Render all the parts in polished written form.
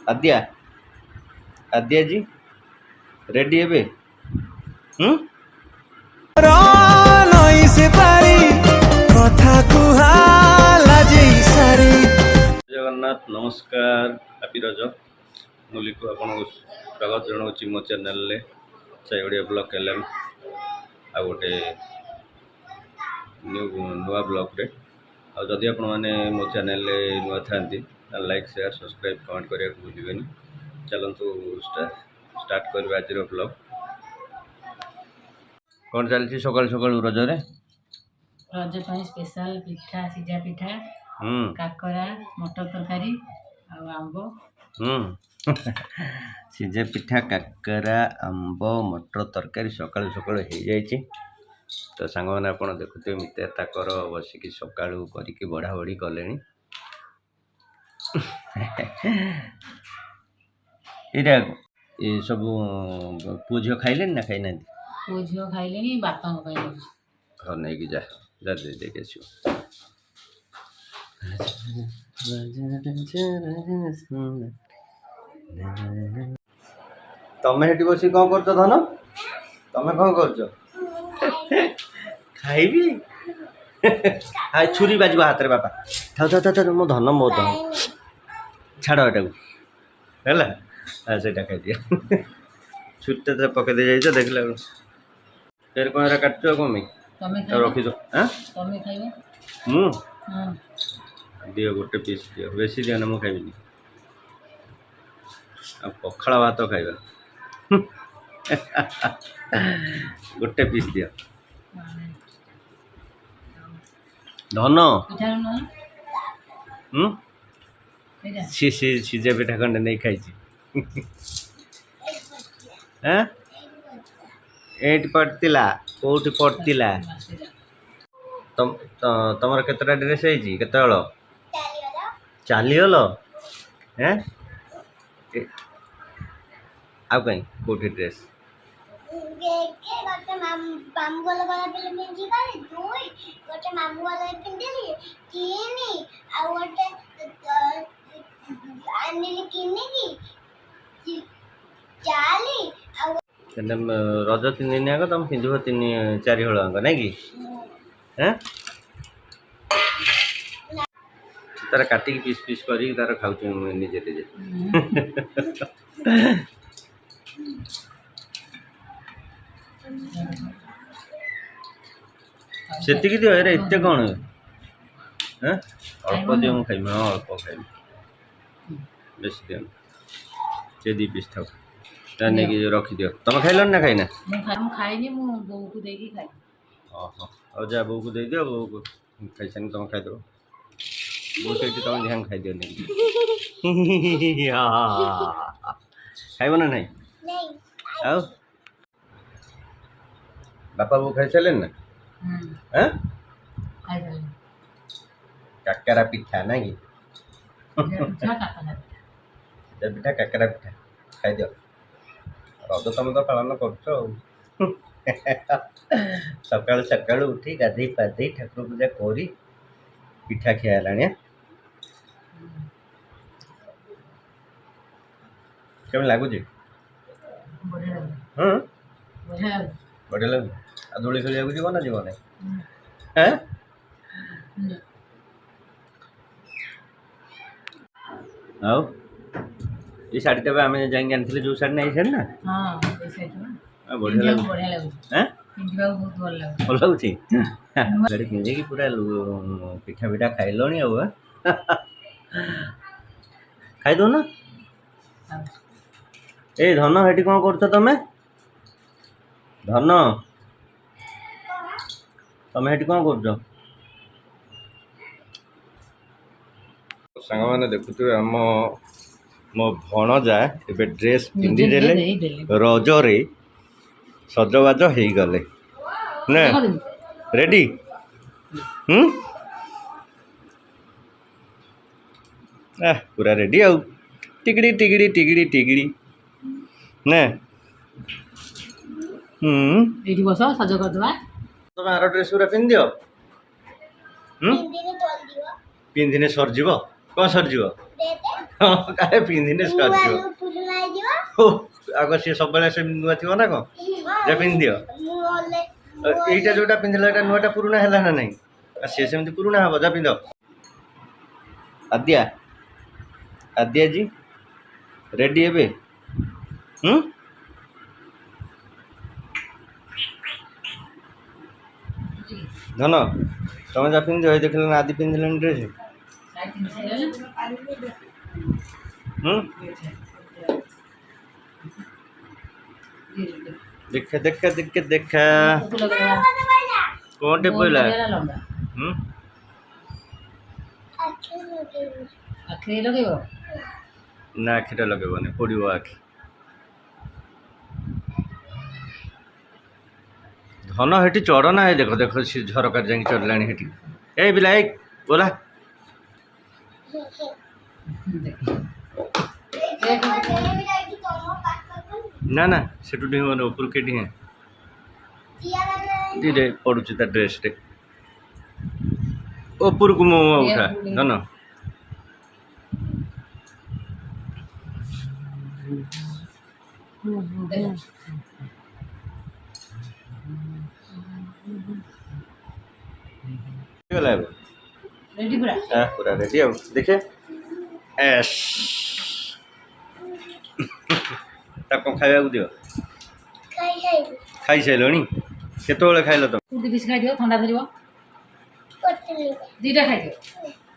आद्या आद्या जी ready है जगन्नाथ नमस्कार happy रज मुली को आपन स्वागत जनाऊँ मो चैनल साई ओडिया ब्लॉग एलएम आ गोटे नुआ ब्लॉग रे आ जदि आपण माने मो चैनल नुआ थांती लाइक शेयर सब्सक्राइब कमेंट करिया भूलिबेनी। चलंतु स्टार्ट करबा आज रो ब्लॉग कौन चलती सकाल सकाल रज रे रज ପାଇଁ स्पेशल पिठा सिजा पिठा काकरा मटर तरकारी आंब सिजा पिठा काकरा आंब मटर तरकारी सकाल सकाल हो जाए तो सांग मैंने आप देखुए मिते ताकर बसिकी सकालू करके बढ़ा बढ़ी कले ये सब पुओ झील खाइले ना खाई ना पुओ झील खाइले बापा हाँ नहीं कि जा जा दे देके आसो तमें हेटी बस कौन कर धन तमें कौन कर खाइबी हाय छुरी बाजू हाथ रे बापा था था था मो धन मो धन छाड़ एटा है से खाई दिया छुट्टा तो पकड़ दे जाइए देखला फिर कौन काटो कौन रखी दियो गोटे पीस दियो बेसी दियो ना मु खाइबी पखाड़ भात खाइबा गोटे पीस दियो धन सीजे पिठा खंडे नहीं खाई एट पड़ता कौटी पड़ता तुम केतटा ड्रेस है चलीगल हैं आउ कहीं कौटी ड्रेस रज 3 दिन आग तुम पिंध 3-4 हल आग ना कि तार काटिक पीस पीस कर तार खाऊ निजे निजे से दियो अरे एत कौन अल्प दियो मुझे खाइबी हाँ अल्प खाइबी बेस दियो से 2 पीस था नहीं रखी दियो तुम खाइल ना खाइना खाइनी बो को देगी खाई और जा बो को दे दियो बो को खाई तुम खाइदेव बो से तुम ध्यान खाई दियो नहीं खाइब ना नहीं आओ बापा बो खाई सारे ना काकरा पिठा ना कि पिठा काकरा पिठा खाई दियो रज तुम तो पालन कर सकाल सकाल उठी गाधे पाधे ठाकुर पूजा करी पिठा खिया केम लगुच बढ़िया लगे आ दोली खेल जीव ना जीव ना आओ ये शाढ़ी टा आम जाइए आनी जो शाढ़ी ना ये शाढ़ी ना बढ़िया भल लगुच शाढ़ी पिंधिकी पूरा पिठा पिठा खाइल खाईद ना ए धन हेटी कौन कर तमें धन तमें हेटी कौन कर सांग मैंने देखुए आम मो भणजा ए ड्रेस पिंधिदेले रजरे सजबाज हो गले ना रेडी पूरा रेडी आउ टिकड़ी टिकड़ी टिकड़ी टिकड़ी ना बस सज करदे तुम आर ड्रेस पूरा पिंध दियो पिंधिने सरजीव कौन सरजीव କାଳେ ପିନ୍ଧିନେ ସରିଯିବ। ଆଗ ସିଏ ସବୁବେଳେ ସେ ନୂଆ ଥିବ ନା କ'ଣ ଯେ ପିନ୍ଧିଦିଅ। ଏଇଟା ଯୋଉଟା ପିନ୍ଧିଲା ଏଇଟା ନୂଆଟା ପୁରୁଣା ହେଲା ନା ନାହିଁ? ସିଏ ସେମିତି ପୁରୁଣା ହବ। ଯା ପିନ୍ଧ। ଆଦ୍ୟା ଆଦ୍ୟାଜୀ ରେଡ଼ି ଏବେ? ଧନ ତମେ ଯା ପିନ୍ଧିଦିଅ। ଏଇ ଦେଖିଲ ନା ଆଦି ପିନ୍ଧିଲେଣି ଡ୍ରେସ୍। ଦେଖା ଦେଖା ଦେଖା ଦେଖା କଣଟେ ପଇଲା? ଆଖିରେ ଲଗେଇବ? ନା ଆଖିଟା ଲଗେଇବନି, ପୋଡ଼ିବ ଆଖି। ଧନ ହେଠି ଚଢ଼ ନା। ଦେଖ ଦେଖ ସେ ଝରକାରେ ଯାଇକି ଚଢ଼ିଲାଣି ହେଠି। ଏଇ ପିଲା ଏଇ ବୋଲା। ନା ନା ସେଠୁ ଡି଼ବନି ଉପରକୁ ଡି଼ଁ। ଧୀରେ ପଡ଼ୁଛି ତା ଡ୍ରେସ୍ଟେ ଉପରକୁ। ମୁଁ ଉଠା ଧନ। ହେଇଗଲା ଏବେ? ରେଡି ପୁରା? ପୁରା ରେଡ଼ି ଆଉ। ଦେଖେ ଏସ୍ ତାକୁ କ'ଣ ଖାଇବାକୁ ଦିଅ? ଖାଇସାରିଲଣି? କେତେବେଳେ ଖାଇଲ ତମେ? ଗୋଟେ ପିସ୍ ଖାଇଦିଅ, ଥଣ୍ଡା ଧରିବ। ଦୁଇଟା ଖାଇଦିଅ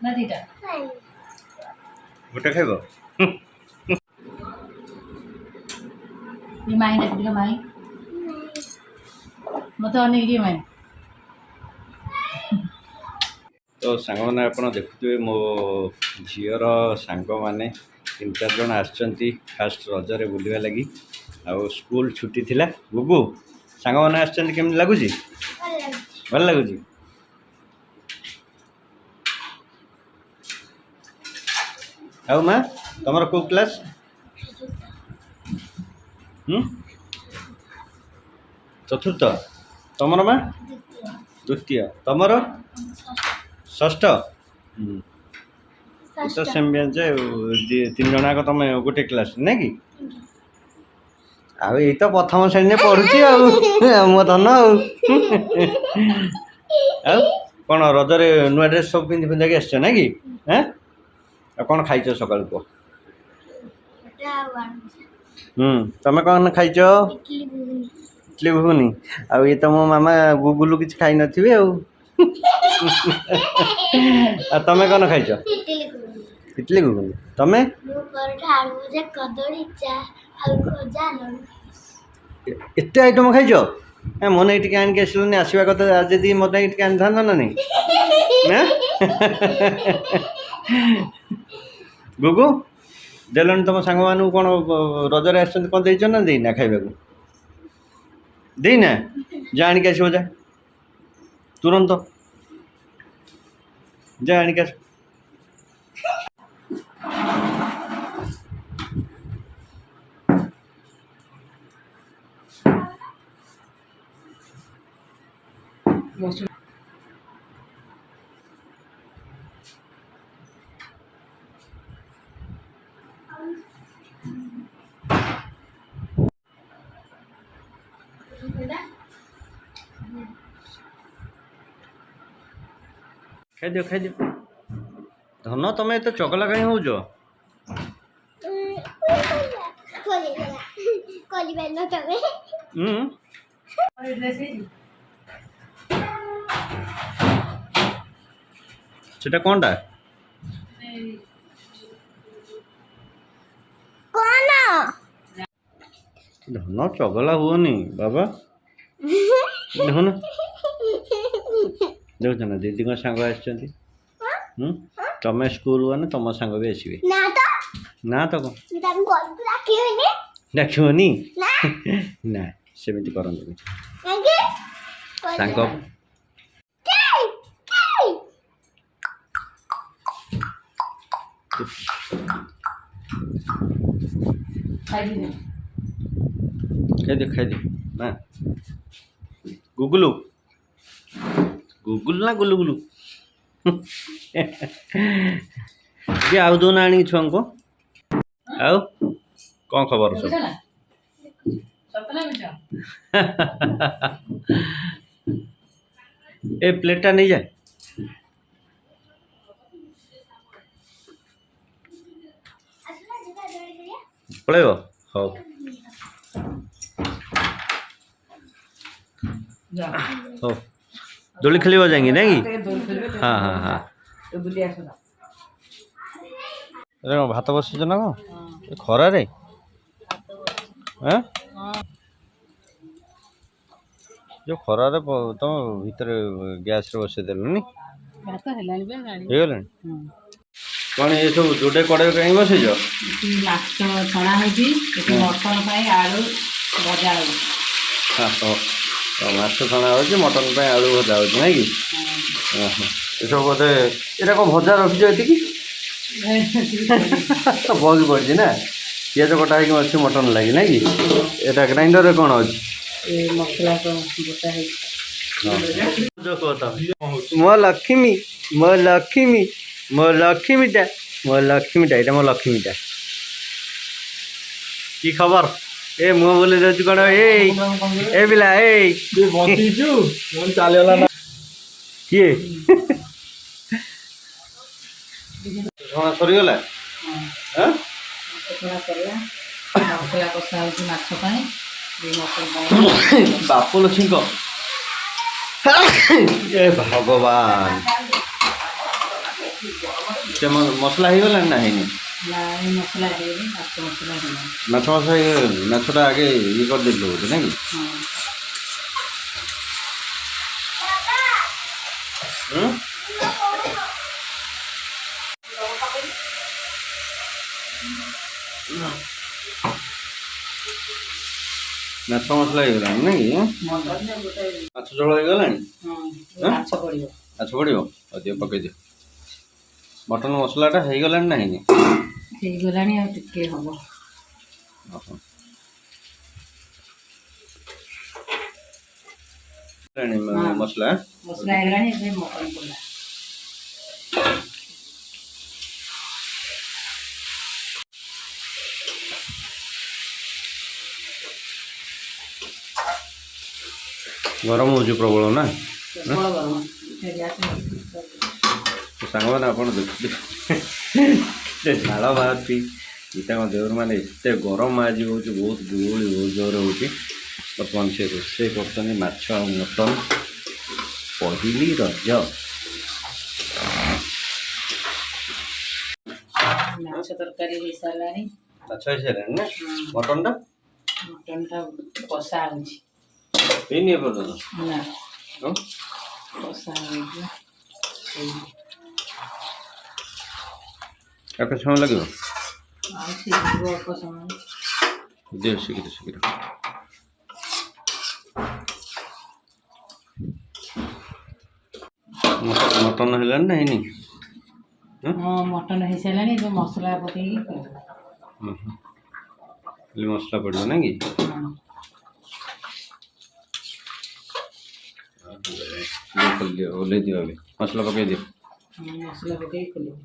ନା ଦୁଇଟା? ଗୋଟେ ଖାଇବ? ମାଇଁ ଡାକି ଦିଅ। ମାଇଁ ମୋତେ ଅନେଇକି ଟିକେ ମାଇଁ। ତ ସାଙ୍ଗମାନେ ଆପଣ ଦେଖୁଥିବେ ମୋ ଝିଅର ସାଙ୍ଗମାନେ 3-4 ଜଣ ଆସିଛନ୍ତି ଫାଷ୍ଟ ରଜରେ ବୁଲିବା ଲାଗି। ଆଉ ସ୍କୁଲ ଛୁଟି ଥିଲା। ଗୁଗୁ ସାଙ୍ଗମାନେ ଆସିଛନ୍ତି, କେମିତି ଲାଗୁଛି? ଭଲ ଲାଗୁଛି। ଆଉ ମା ତମର କେଉଁ କ୍ଲାସ୍? ଚତୁର୍ଥ। ତମର ମା? ଦ୍ୱିତୀୟ। ତମର? ଷଷ୍ଠ। ତ ସେମିତି ଯେ 3 ଜଣ ଯାକ ତମେ ଗୋଟେ କ୍ଲାସ୍ ନାଇଁ କି? ଆଉ ଏଇ ତ ପ୍ରଥମ ଶ୍ରେଣୀରେ ପଢ଼ୁଛି ଆଉ ମୋ ଧନ। ଆଉ କ'ଣ ରଜରେ ନୂଆ ଡ୍ରେସ୍ ସବୁ ପିନ୍ଧିକି ଆସିଛ ନାଇଁ କି? ଆଉ କ'ଣ ଖାଇଛ ସକାଳୁ କୁହ? ତମେ କ'ଣ ଖାଇଛ? ଇଟଲି ଘୁଗୁନି। ଆଉ ଇଏ ତ ମୋ ମାମା ଗୁଗୁଲୁ କିଛି ଖାଇନଥିବେ ଆଉ। ଆଉ ତମେ କ'ଣ ଖାଇଛ? ଇଟଲି ଘୁଗୁନି। ତମେ? ଏତେ ଆଇଟମ୍ ଖାଇଛ? ମୋ ନାଇଁ ଟିକେ ଆଣିକି ଆସିଲନି। ଆସିବା କଥା ଆଜି ଯଦି ମୋ ପାଇଁ ଟିକେ ଆଣିଥାନ୍ତ ନା ନାଇଁ? ଗୁଗୁ ଦେଲଣି ତମ ସାଙ୍ଗମାନଙ୍କୁ କ'ଣ ରଜରେ ଆସିଛନ୍ତି, କ'ଣ ଦେଇଛ ନା ଦେଇନା ଖାଇବାକୁ? ଦେଇନା? ଯା ଆଣିକି ଆସିବ, ଯା ତୁରନ୍ତ ଯା ଆଣିକି ଆସ। ଖାଇଦିଅ ଖାଇଦିଅ। ଧନ ତମେ ଏତେ ଚଗଲା କାହିଁ ହଉଛ? ସେଟା କ'ଣଟା? ଧନ ଚଗଲା ହୁଅନି ବାବା। ଦେଖୁନ ଦେଖୁଛ ନା ଦିଦିଙ୍କ ସାଙ୍ଗ ଆସିଛନ୍ତି। ତମେ ସ୍କୁଲ ଗଲେ ତମ ସାଙ୍ଗ ବି ଆସିବେ। ନା ତ କ'ଣ ଡାକିବନି? ନା ସେମିତି କରନ୍ତୁନି ସାଙ୍ଗ। ଖାଇଦିଅ ଖାଇଦିଅ ନା। ଗୁଗୁଲୁ ଗୁଗୁଲୁ ନା ଗୁଲୁଗୁଲୁ? ଟିକେ ଆଉ ଦଉନା ଆଣିକି ଛୁଆଙ୍କୁ। ଆଉ କ'ଣ ଖବର ସବୁ? ବୁଝିଲ ନା ସତ ନା ମିଛ? ଏ ପ୍ଲେଟ୍ଟା ନେଇଯା। ପଳେଇବ ହଉ। ଯା ହଉ ଦୋଳି ଖେଳିବ ଯାଇକି ନାଇଁ କି? ଦୋଳି ଖେଳିବେ ହଁ ହଁ ହଁ। ବୁଲି ଆସ ନା। କ'ଣ ଭାତ ବସିଛ ନା କ'ଣ ଏ ଖରାରେ? ଆଁ ଯେଉଁ ଖରାରେ ତମ ଭିତରେ ଗ୍ୟାସ୍ରେ ବସେଇ ଦେଲୁନି ଭାତ ହେଲାଣି ବା ଗାଳି। ହେଇଗଲାଣି। କ'ଣ ଏସବୁ ଯୋଡ଼େ କଡ଼େଇ କାହିଁକି ବସେଇଛ? ଏଠି ମାଛ ଛଣା ହେଇଛି, ଏଠି ମଟନ ପାଇଁ ଆଳୁ ଭଜା ହଉଛି। ମାଛ ଛଣା ହେଉଛି, ମଟନ ପାଇଁ ଆଳୁ ଭଜା ହେଉଛି ନାଇଁ କି? ଏସବୁ ବୋଧେ ଏଇଟା କ'ଣ ଭଜା ରଖିଛ ଏତିକି? ବଗି ପଡ଼ିଛି ନା ପିଆଜ କଟା ହେଇକି ଅଛି ମଟନ ଲାଗି ନାଇଁ କି? ଏଇଟା ଗ୍ରାଇଣ୍ଡରରେ କ'ଣ ଅଛି? ମସଲା ଗୋଟା ହେଇଛି। ମୋ ଲକ୍ଷ୍ମୀ ମୋ ଲକ୍ଷ୍ମୀ ମୋ ଲକ୍ଷ୍ମୀଟା ମୋ ଲକ୍ଷ୍ମୀଟା ଏଇଟା ମୋ ଲକ୍ଷ୍ମୀଟା। କି ଖବର? ଏ ମୁହଁ ବୋଲି ରହୁଛି କ'ଣ? ଏଇ ଏ ପିଲା ଏଇ ଚାଲିଗଲା ନା କିଏ ଛଣା ସରିଗଲା? ଛଣା ସରିଲା, ମସଲା କଷା ହେଉଛି ମାଛ ପାଇଁ, ମଟନ ପାଇଁ। ବାପ ଲକ୍ଷ୍ମୀଙ୍କ ଏ ଭଗବାନ ସେ ମସଲା ହେଇଗଲାଣି ନା ହେଇନି? ନାଇଁ ମସଲା ହେଇନି, ମାଛ ମସଲା ହେଇନି। ମାଛ ହେଇଗଲାଣି। ମାଛଟା ଆଗେ ଇଏ କରିଦେଇଥିଲ ବୋଧେ ନାଇଁ କି? ମାଛ ମସଲା ହେଇଗଲାଣି ନାଇଁ କି? ମାଛ ଝୋଳ ହେଇଗଲାଣି? ମାଛ ପଡ଼ିବ। ମାଛ ପଡ଼ିବ? ଅଧିକ ପକେଇଦିଅ। ମଟନ ମସଲାଟା ହେଇଗଲାଣି ନା ହେଇନି? ହେଇଗଲାଣି, ଆଉ ଟିକେ ହବ। ମସଲା ମସଲା ହେଇଗଲାଣି, ଏବେ ମଟନ ପଡ଼ିଲା। ଗରମ ହେଉଛି ପ୍ରବଳ ନା? ପ୍ରବଳ ଗରମ। ସାଙ୍ଗମାନେ ଆପଣ ଦେଖୁଥିଲେ ଏତେ ଝାଳ ବାହାରୁଛି ତାଙ୍କ ଦେହରୁ, ମାନେ ଏତେ ଗରମ ଆଜି ହେଉଛି, ବହୁତ ଗୁଳୁଗୁଳି ବହୁତ ଜୋର ହେଉଛି। ବର୍ତ୍ତମାନ ସେ ରୋଷେଇ କରୁଛନ୍ତି ମାଛ ଆଉ ମଟନ। ପହିଲି ରଜ ମାଛ ତରକାରୀ ହେଇସାରିଲାଣି। ମାଛ ହେଇସାରିଲାଣି ନା? ମଟନଟା ମଟନଟା କଷା ହେଉଛି। ହେଇନି ଏପର୍ଯ୍ୟନ୍ତ? ନା କଷା ହେଉଛି। କେତେ ସମୟ ଲାଗିବ? ଆଉ ଶୀଘ୍ର ଅଳ୍ପ ସମୟ। ଦିଅ ଶୀଘ୍ର ଶୀଘ୍ର। ମଟନ ହେଲାଣି ନା ହେଇନି? ହଁ ମଟନ ହେଇସାରିଲାଣି, ଏବେ ମସଲା ପକେଇକି କରିବ। ଖାଲି ମସଲା ପଡ଼ିବ ନାଇଁ କି? ଖୋଲିଦିଅ, ଓହ୍ଲେଇ ଦିଅ, ଏବେ ମସଲା ପକେଇ ଦିଅ। ମସଲା ପକେଇକି ଖୋଲିବ।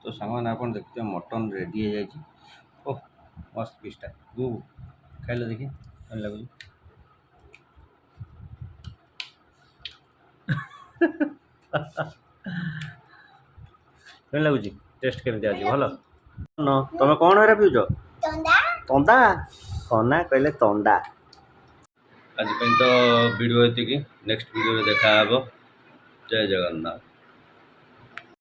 ତ ସାଙ୍ଗମାନେ ଆପଣ ଦେଖିଥିବେ ମଟନ୍ ରେଡ଼ି ହେଇଯାଇଛି। ଓହ ମସ୍ତ ପିସ୍ଟା। ଖାଇଲେ ଦେଖି ଭଲ ଲାଗୁଛି। କେମିତି ଲାଗୁଛି? ଟେଷ୍ଟ କେମିତି ଅଛି? ଭଲ? ତମେ କ'ଣ ଏରା ପିଉଛ? ତନ୍ଦା। କନା କହିଲେ ତଣ୍ଡା। ଆଜି ପାଇଁ ତ ଭିଡ଼ିଓ ଏତିକି। ନେକ୍ସଟ ଭିଡ଼ିଓରେ ଦେଖା ହେବ। ଜୟ ଜଗନ୍ନାଥ।